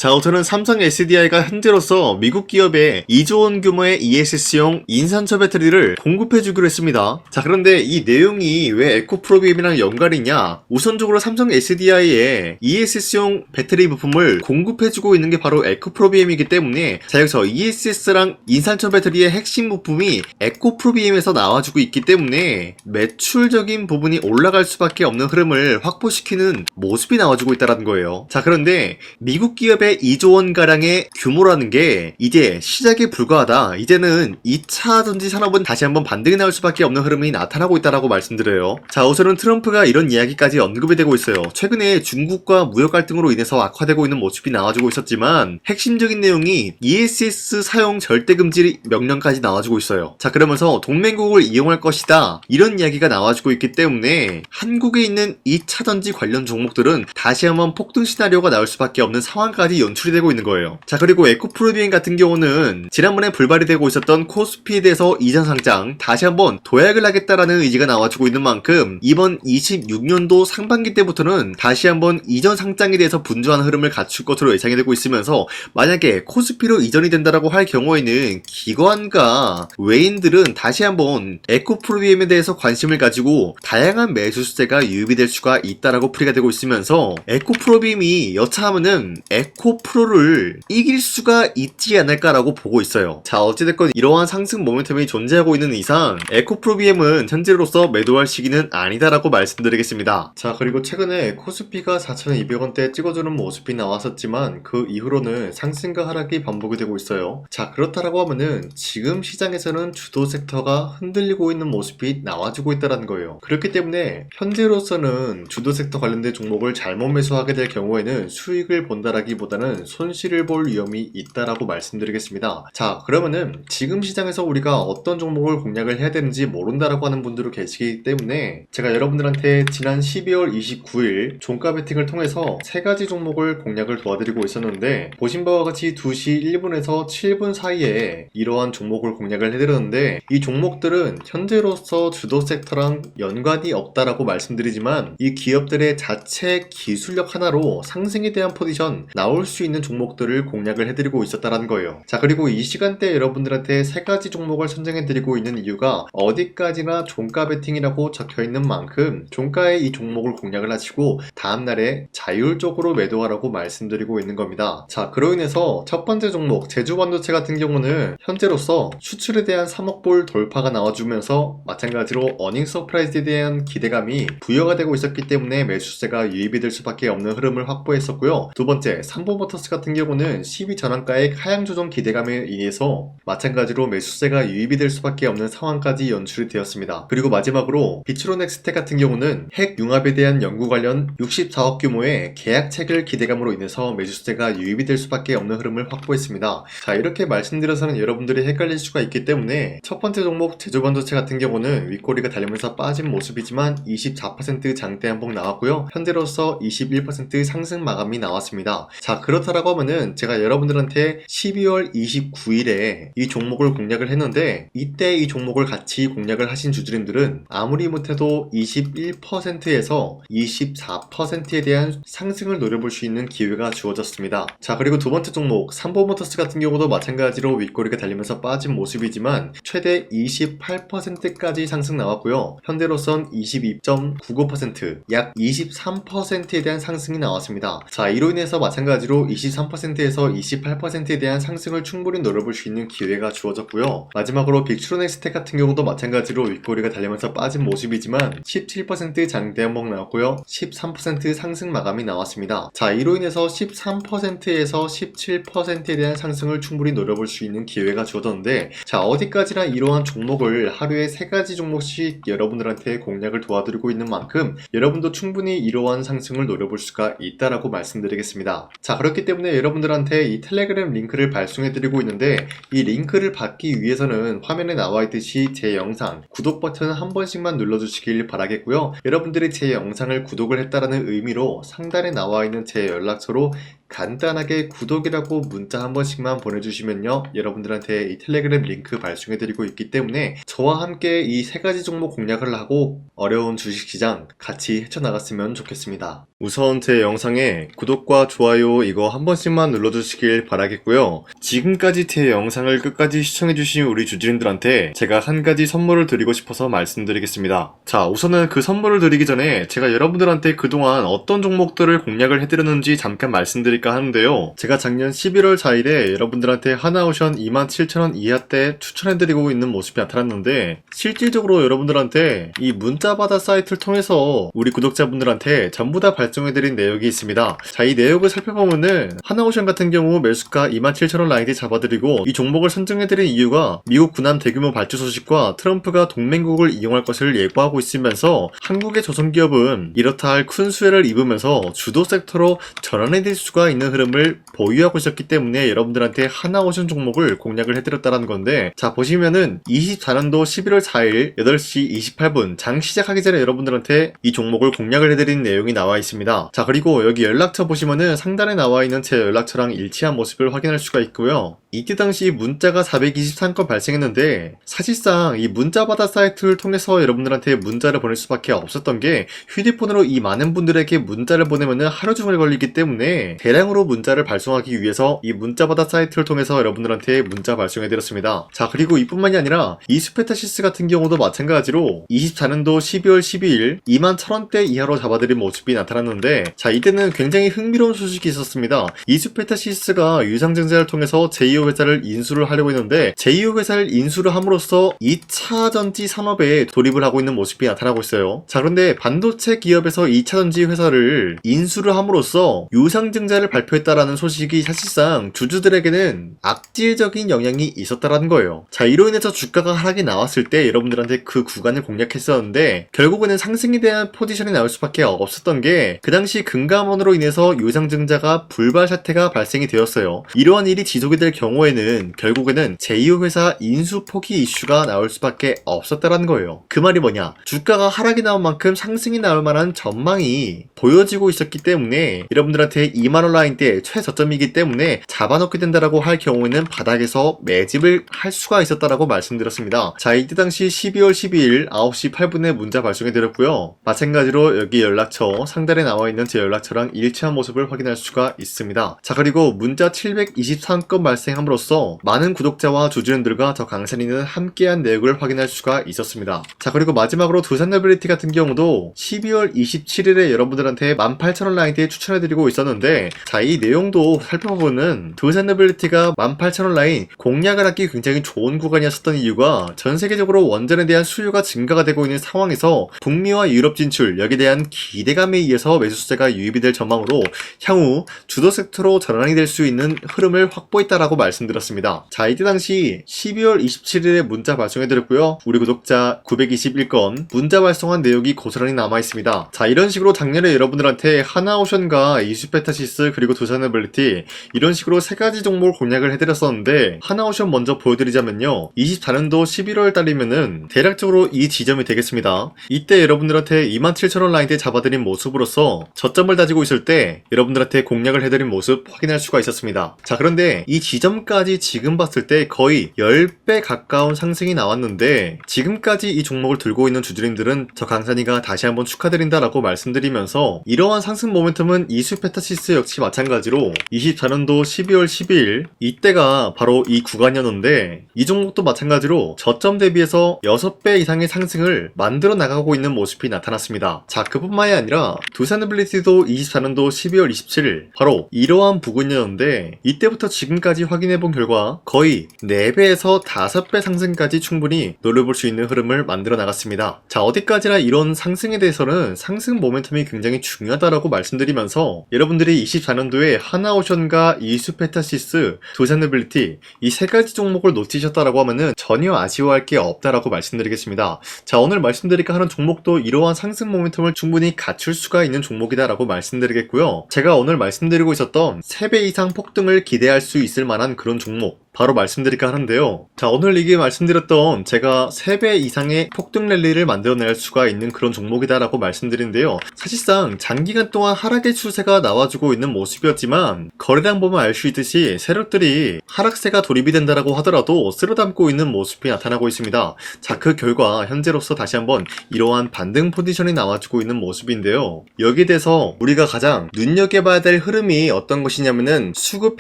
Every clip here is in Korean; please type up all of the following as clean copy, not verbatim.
자, 우선은 삼성 SDI가 현재로서 미국 기업에 2조 원 규모의 ESS용 인산철 배터리를 공급해주기로 했습니다. 자, 그런데 이 내용이 왜 에코프로비엠이랑 연관이냐? 우선적으로 삼성 SDI에 ESS용 배터리 부품을 공급해주고 있는 게 바로 에코프로비엠이기 때문에, 자, 여기서 ESS랑 인산철 배터리의 핵심 부품이 에코프로비엠에서 나와주고 있기 때문에 매출적인 부분이 올라갈 수밖에 없는 흐름을 확보시키는 모습이 나와주고 있다는 거예요. 자, 그런데 미국 기업의 2조 원가량의 규모라는 게 이제 시작에 불과하다. 이제는 2차 전지 산업은 다시 한번 반등이 나올 수밖에 없는 흐름이 나타나고 있다라고 말씀드려요. 자, 우선은 트럼프가 이런 이야기까지 언급이 되고 있어요. 최근에 중국과 무역 갈등으로 인해서 악화되고 있는 모습이 나와주고 있었지만 핵심적인 내용이 ESS 사용 절대 금지 명령까지 나와주고 있어요. 자, 그러면서 동맹국을 이용할 것이다, 이런 이야기가 나와주고 있기 때문에 한국에 있는 2차 전지 관련 종목들은 다시 한번 폭등 시나리오가 나올 수밖에 없는 상황까지 연출이 되고 있는 거예요. 자, 그리고 에코프로비엠 같은 경우는 지난번에 불발이 되고 있었던 코스피에 대해서 이전 상장 다시 한번 도약을 하겠다라는 의지가 나와주고 있는 만큼 이번 26년도 상반기 때부터는 다시 한번 이전 상장에 대해서 분주한 흐름을 갖출 것으로 예상이 되고 있으면서, 만약에 코스피로 이전이 된다라고 할 경우에는 기관과 외인들은 다시 한번 에코프로비엠에 대해서 관심을 가지고 다양한 매수세가 유입이 될 수가 있다라고 풀이가 되고 있으면서, 에코프로비엠이 여차하면은 에코프로를 이길 수가 있지 않을까라고 보고 있어요. 자, 어찌됐건 이러한 상승 모멘텀이 존재하고 있는 이상 에코프로비엠은 현재로서 매도할 시기는 아니다라고 말씀드리겠습니다. 자, 그리고 최근에 코스피가 4,200원대 찍어주는 모습이 나왔었지만 그 이후로는 상승과 하락이 반복이 되고 있어요. 자, 그렇다라고 하면은 지금 시장에서는 주도 섹터가 흔들리고 있는 모습이 나와주고 있다는 거예요. 그렇기 때문에 현재로서는 주도 섹터 관련된 종목을 잘못 매수하게 될 경우에는 수익을 본다라기보다는 손실을 볼 위험이 있다라고 말씀드리겠습니다. 자, 그러면은 지금 시장에서 우리가 어떤 종목을 공략을 해야 되는지 모른다라고 하는 분들도 계시기 때문에 제가 여러분들한테 지난 12월 29일 종가 베팅을 통해서 3가지 종목을 공략을 도와드리고 있었는데, 보신 바와 같이 2시 1분에서 7분 사이에 이러한 종목을 공략을 해드렸는데, 이 종목들은 현재로서 주도 섹터랑 연관이 없다라고 말씀드리지만 이 기업들의 자체 기술력 하나로 상승에 대한 포지션 나올 수 있는 종목들을 공략을 해드리고 있었다는 거예요. 자, 그리고 이 시간대 여러분들한테 3가지 종목을 선정해드리고 있는 이유가 어디까지나 종가 베팅이라고 적혀있는 만큼 종가에 이 종목을 공략을 하시고 다음날에 자율적으로 매도하라고 말씀드리고 있는 겁니다. 자, 그로 인해서 첫 번째 종목 제주반도체 같은 경우는 현재로서 수출에 대한 3억 불 돌파가 나와주면서 마찬가지로 어닝 서프라이즈에 대한 기대감이 부여가 되고 있었기 때문에 매수세가 유입이 될 수밖에 없는 흐름을 확보했었고요. 두 번째, 삼보모터스 같은 경우는 12 전환가액 하향 조정 기대감에 의해서 마찬가지로 매수세가 유입이 될 수밖에 없는 상황까지 연출이 되었습니다. 그리고 마지막으로 비추로넥스텍 같은 경우는 핵 융합에 대한 연구 관련 64억 규모의 계약책을 기대감으로 인해서 매수세가 유입이 될 수밖에 없는 흐름을 확보했습니다. 자, 이렇게 말씀드려서는 여러분들이 헷갈릴 수가 있기 때문에 첫 번째 종목 제주반도체 같은 경우는 윗꼬리가 달리면서 빠진 모습이지만 24% 장대 한봉 나왔고요. 현재로서 21% 상승 마감이 나왔습니다. 자, 그렇다라고 하면은 제가 여러분들한테 12월 29일에 이 종목을 공략을 했는데, 이때 이 종목을 같이 공략을 하신 주주님들은 아무리 못해도 21%에서 24%에 대한 상승을 노려볼 수 있는 기회가 주어졌습니다. 자, 그리고 두 번째 종목 삼보모터스 같은 경우도 마찬가지로 윗꼬리가 달리면서 빠진 모습이지만 최대 28%까지 상승 나왔고요. 현재로선 22.99%, 약 23%에 대한 상승이 나왔습니다. 자, 이로 인해서 마찬가지로 23%에서 28%에 대한 상승을 충분히 노려볼 수 있는 기회가 주어졌고요. 마지막으로 빅트로넥스텍 같은 경우도 마찬가지로 윗꼬리가 달리면서 빠진 모습이지만 17% 장대 한봉 나왔고요. 13% 상승 마감이 나왔습니다. 자, 이로 인해서 13%에서 17%에 대한 상승을 충분히 노려볼 수 있는 기회가 주어졌는데, 자, 어디까지나 이러한 종목을 하루에 3가지 종목씩 여러분들한테 공략을 도와드리고 있는 만큼 여러분도 충분히 이러한 상승을 노려볼 수가 있다라고 말씀드리겠습니다. 자, 그렇기 때문에 여러분들한테 이 텔레그램 링크를 발송해드리고 있는데, 이 링크를 받기 위해서는 화면에 나와있듯이 제 영상 구독 버튼 한 번씩만 눌러주시길 바라겠고요. 여러분들이 제 영상을 구독을 했다라는 의미로 상단에 나와있는 제 연락처로 간단하게 구독이라고 문자 한 번씩만 보내주시면요, 여러분들한테 이 텔레그램 링크 발송해드리고 있기 때문에 저와 함께 이 세 가지 종목 공략을 하고 어려운 주식시장 같이 헤쳐나갔으면 좋겠습니다. 우선 제 영상에 구독과 좋아요 이거 한 번씩만 눌러주시길 바라겠고요. 지금까지 제 영상을 끝까지 시청해주신 우리 주주님들한테 제가 한 가지 선물을 드리고 싶어서 말씀드리겠습니다. 자, 우선은 그 선물을 드리기 전에 제가 여러분들한테 그동안 어떤 종목들을 공략을 해드렸는지 잠깐 말씀드릴까 하는데요. 제가 작년 11월 4일에 여러분들한테 하나오션 27,000원 이하때 추천해드리고 있는 모습이 나타났는데, 실질적으로 여러분들한테 이 문자바다 사이트를 통해서 우리 구독자분들한테 전부 다 발송해드린 내역이 있습니다. 자, 이 내역을 살펴보면은 하나오션 같은 경우 매수가 27,000원 라인에 잡아드리고 이 종목을 선정해드린 이유가 미국 군함 대규모 발주 소식과 트럼프가 동맹국을 이용할 것을 예고하고 있으면서 한국의 조선기업은 이렇다 할 큰 수혜를 입으면서 주도 섹터로 전환해질 수가 있는 흐름을 보유하고 있었기 때문에 여러분들한테 하나오션 종목을 공략을 해드렸다는 건데, 자 보시면은 24년도 11월 4일 8시 28분 장 시작하기 전에 여러분들한테 이 종목을 공략을 해드린 내용이 나와 있습니다. 자, 그리고 여기 연락처 보시면은 상단에 나와 있는 제 연락처랑 일치한 모습을 확인할 수가 있고요. 이때 당시 문자가 423건 발생했는데, 사실상 이 문자바다 사이트를 통해서 여러분들한테 문자를 보낼 수밖에 없었던 게, 휴대폰으로 이 많은 분들에게 문자를 보내면은 하루 종일 걸리기 때문에 대량으로 문자를 발송하기 위해서 이 문자바다 사이트를 통해서 여러분들한테 문자 발송해드렸습니다. 자, 그리고 이뿐만이 아니라 이수페타시스 같은 경우도 마찬가지로 24년도 12월 12일 21,000원대 이하로 잡아드린 모습이 나타났는데, 자 이때는 굉장히 흥미로운 소식이 있었습니다. 이수페타시스가 유상증자를 통해서 제2호 회사를 인수를 하려고 했는데, 제2호 회사를 인수를 함으로써 2차 전지 산업에 돌입을 하고 있는 모습이 나타나고 있어요. 자, 그런데 반도체 기업에서 2차 전지 회사를 인수를 함으로써 유상증자를 발표했다라는 소식이 사실상 주주들에게는 악질적인 영향이 있었다라는 거예요. 자, 이로 인해서 주가가 하락이 나왔을 때 여러분들한테 그 구간을 공략했었는데, 결국에는 상승에 대한 포지션이 나올 수밖에 없었던 게, 그 당시 금감원으로 인해서 유상증자가 불발 사태가 발생이 되었어요. 이러한 일이 지속이 될 경우에는 결국에는 제2호 회사 인수 포기 이슈가 나올 수밖에 없었다라는 거예요. 그 말이 뭐냐, 주가가 하락이 나온 만큼 상승이 나올 만한 전망이 보여지고 있었기 때문에 여러분들한테 2만원 라인대 최저점이기 때문에 잡아놓게 된다라고 할 경우에는 바닥에서 매집을 할 수가 있었다라고 말씀드렸습니다. 자, 이때 당시 12월 12일 9시 8분에 문자 발송해드렸고요. 마찬가지로 여기 연락처 상단에 나와있는 제 연락처랑 일치한 모습을 확인할 수가 있습니다. 자, 그리고 문자 723건 발생함으로써 많은 구독자와 주주님들과 저 강산이는 함께한 내역을 확인할 수가 있었습니다. 자, 그리고 마지막으로 두산노빌리티 같은 경우도 12월 27일에 여러분들한테 18,000원 라인대에 추천해드리고 있었는데, 자, 이 내용도 살펴보면 두산노빌리티가 18,000원 라인 공략을 하기 굉장히 좋은 구간이었었던 이유가, 전 세계적으로 원전에 대한 수요가 증가가 되고 있는 상황에서 북미와 유럽 진출, 여기에 대한 기대감에 의해서 매수세가 유입이 될 전망으로 향후 주도 섹터로 전환이 될 수 있는 흐름을 확보했다라고 말씀드렸습니다. 자, 이때 당시 12월 27일에 문자 발송해드렸고요. 우리 구독자 921건 문자 발송한 내역이 고스란히 남아있습니다. 자, 이런 식으로 작년에 여러분들한테 하나오션과 이수페타시스 그리고 두산노빌리티 이런 식으로 세 가지 종목을 공략을 해드렸었는데, 하나오션 먼저 보여드리자면요, 24년도 11월 달이면은 대략적으로 이 지점이 되겠습니다. 이때 여러분들한테 27,000원 라인대 잡아드린 모습으로서 저점을 다지고 있을 때 여러분들한테 공략을 해드린 모습 확인할 수가 있었습니다. 자, 그런데 이 지점까지 지금 봤을 때 거의 10배 가까운 상승이 나왔는데, 지금까지 이 종목을 들고 있는 주주님들은 저 강산이가 다시 한번 축하드린다라고 말씀드리면서, 이러한 상승 모멘텀은 이수페타시스 역시 마찬가지로 24년도 12월 12일 이때가 바로 이 구간이었는데, 이 종목도 마찬가지로 저점 대비해서 6배 이상의 상승을 만들어 나가고 있는 모습이 나타났습니다. 자, 그뿐만이 아니라 두산노빌리티도 24년도 12월 27일 바로 이러한 부근이었는데, 이때부터 지금까지 확인해본 결과 거의 4배에서 5배 상승까지 충분히 노려볼 수 있는 흐름을 만들어 나갔습니다. 자, 어디까지나 이런 상승에 대해서는 상승 모멘텀이 굉장히 중요하다라고 말씀드리면서, 여러분들이 24년도에 하나오션과 이수페타시스, 두산노빌리티 이 세 가지 종목을 놓치셨다라고 하면은 전혀 아쉬워할 게 없다라고 말씀드리겠습니다. 자, 오늘 말씀드릴까 하는 종목도 이러한 상승 모멘텀을 충분히 갖출 수가 있는 종목이다라고 말씀드리겠고요. 제가 오늘 말씀드리고 있었던 3배 이상 폭등을 기대할 수 있을 만한 그런 종목, 바로 말씀드릴까 하는데요. 자, 오늘 이게 말씀드렸던 제가 3배 이상의 폭등 랠리를 만들어낼 수가 있는 그런 종목이다라고 말씀드린데요. 사실상 장기간 동안 하락의 추세가 나와주고 있는 모습이었지만 거래량 보면 알 수 있듯이 세력들이 하락세가 돌입이 된다라고 하더라도 쓸어담고 있는 모습이 나타나고 있습니다. 자, 그 결과 현재로서 다시 한번 이러한 반등 포지션이 나와주고 있는 모습인데요. 여기에 대해서 우리가 가장 눈여겨봐야 될 흐름이 어떤 것이냐면은 수급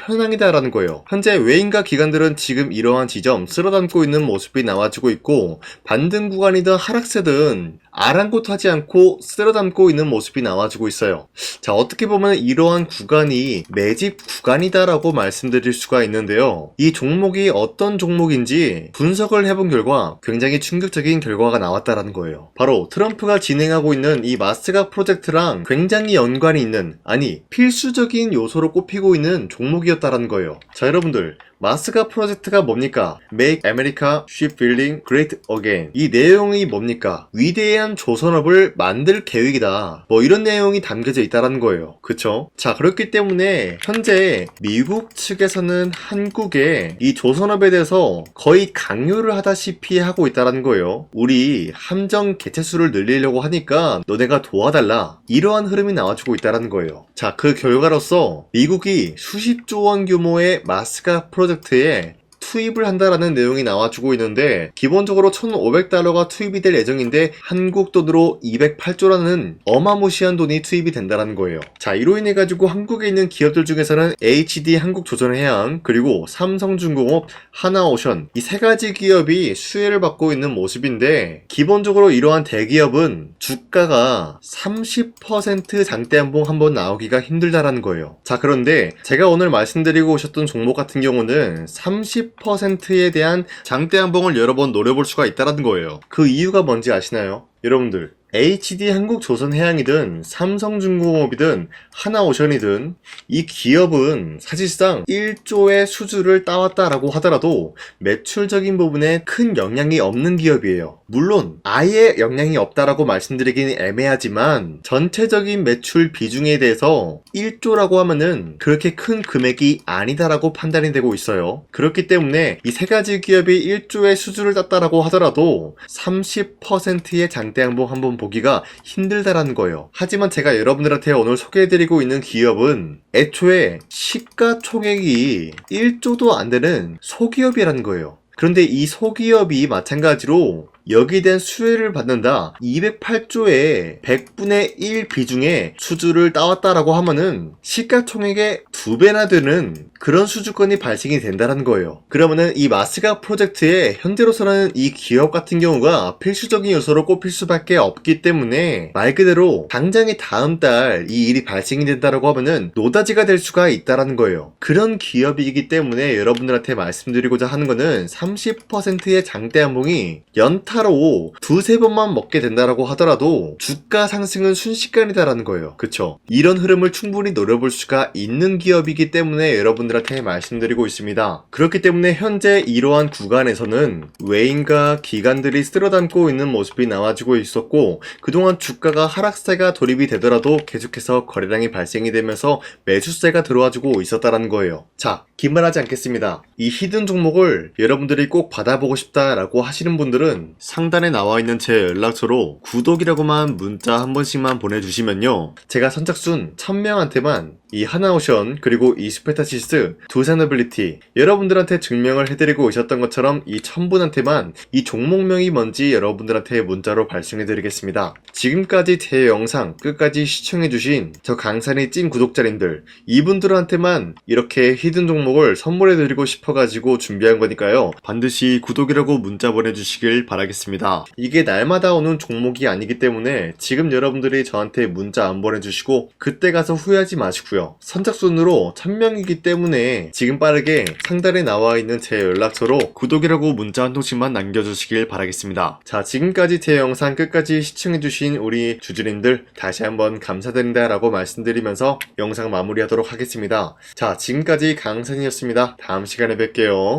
현황이다라는 거예요. 현재 외인과 기관들은 지금 이러한 지점 쓸어담고 있는 모습이 나와주고 있고, 반등 구간이든 하락세든 아랑곳하지 않고 쓸어담고 있는 모습이 나와주고 있어요. 자, 어떻게 보면 이러한 구간이 매집 구간이다라고 말씀드릴 수가 있는데요. 이 종목이 어떤 종목인지 분석을 해본 결과 굉장히 충격적인 결과가 나왔다라는 거예요. 바로 트럼프가 진행하고 있는 이 마스가 프로젝트랑 굉장히 연관이 있는, 아니 필수적인 요소로 꼽히고 있는 종목이었다라는 거예요. 자, 여러분들, 마스가 프로젝트가 뭡니까? Make America Shipbuilding Great Again. 이 내용이 뭡니까? 위대한 조선업을 만들 계획이다. 뭐 이런 내용이 담겨져 있다는 거예요. 그쵸? 자, 그렇기 때문에 현재 미국 측에서는 한국에 이 조선업에 대해서 거의 강요를 하다시피 하고 있다는 거예요. 우리 함정 개체수를 늘리려고 하니까 너네가 도와달라. 이러한 흐름이 나와주고 있다는 거예요. 자, 그 결과로서 미국이 수십조 원 규모의 마스가 프로젝트에 투입을 한다라는 내용이 나와주고 있는데, 기본적으로 1,500달러가 투입이 될 예정인데 한국 돈으로 208조라는 어마무시한 돈이 투입이 된다는 거예요. 자, 이로 인해 가지고 한국에 있는 기업들 중에서는 HD 한국조선해양, 그리고 삼성중공업, 하나오션, 이 3가지 기업이 수혜를 받고 있는 모습인데, 기본적으로 이러한 대기업은 주가가 30% 장대한봉 한번 나오기가 힘들다라는 거예요. 자, 그런데 제가 오늘 말씀드리고 오셨던 종목 같은 경우는 30%에 대한 장대한봉을 여러 번 노려볼 수가 있다는 거예요. 그 이유가 뭔지 아시나요? 여러분들, HD 한국조선해양이든 삼성중공업이든 하나오션이든 이 기업은 사실상 1조의 수주를 따왔다라고 하더라도 매출적인 부분에 큰 영향이 없는 기업이에요. 물론 아예 영향이 없다라고 말씀드리기는 애매하지만 전체적인 매출 비중에 대해서 1조라고 하면은 그렇게 큰 금액이 아니다라고 판단이 되고 있어요. 그렇기 때문에 이 3가지 기업이 1조의 수주를 땄다라고 하더라도 30%의 장대양봉 한번 보기가 힘들다라는 거예요. 하지만 제가 여러분들한테 오늘 소개해드리고 있는 기업은 애초에 시가총액이 1조도 안 되는 소기업이라는 거예요. 그런데 이 소기업이 마찬가지로 여기에 대한 수혜를 받는다, 208조의 100분의 1 비중의 수주를 따왔다라고 하면은 시가총액의 2배나 되는 그런 수주권이 발생이 된다는 거예요. 그러면은 이 마스가 프로젝트에 현재로서는 이 기업 같은 경우가 필수적인 요소로 꼽힐 수밖에 없기 때문에 말 그대로 당장의 다음 달 이 일이 발생이 된다라고 하면은 노다지가 될 수가 있다라는 거예요. 그런 기업이기 때문에 여러분들한테 말씀드리고자 하는 거는 30%의 장대한봉이 연타로 2-3번만 먹게 된다라고 하더라도 주가 상승은 순식간이다라는 거예요. 그쵸? 이런 흐름을 충분히 노려볼 수가 있는 기업이기 때문에 여러분들한테 말씀드리고 있습니다. 그렇기 때문에 현재 이러한 구간에서는 외인과 기관들이 쓸어담고 있는 모습이 나와주고 있었고, 그동안 주가가 하락세가 돌입이 되더라도 계속해서 거래량이 발생이 되면서 매수세가 들어와주고 있었다는 거예요. 자, 긴말하지 않겠습니다. 이 히든 종목을 여러분들이 꼭 받아보고 싶다라고 하시는 분들은 상단에 나와있는 제 연락처로 구독이라고만 문자 한 번씩만 보내주시면요, 제가 선착순 1000명한테만 이 하나오션 그리고 이 스페타시스 두산어빌리티 여러분들한테 증명을 해드리고 오셨던 것처럼 이 1000분한테만 이 종목명이 뭔지 여러분들한테 문자로 발송해드리겠습니다. 지금까지 제 영상 끝까지 시청해주신 저 강산의 찐 구독자님들, 이분들한테만 이렇게 히든 종목을 선물해드리고 싶어가지고 준비한 거니까요, 반드시 구독이라고 문자 보내주시길 바라겠습니다. 이게 날마다 오는 종목이 아니기 때문에 지금 여러분들이 저한테 문자 안 보내주시고 그때 가서 후회하지 마시고요, 선착순으로 1000명이기 때문에 지금 빠르게 상단에 나와있는 제 연락처로 구독이라고 문자 한 통씩만 남겨주시길 바라겠습니다. 자, 지금까지 제 영상 끝까지 시청해주신 우리 주주님들 다시 한번 감사드린다 라고 말씀드리면서 영상 마무리하도록 하겠습니다. 자, 지금까지 강산이었습니다. 다음 시간에 뵐게요.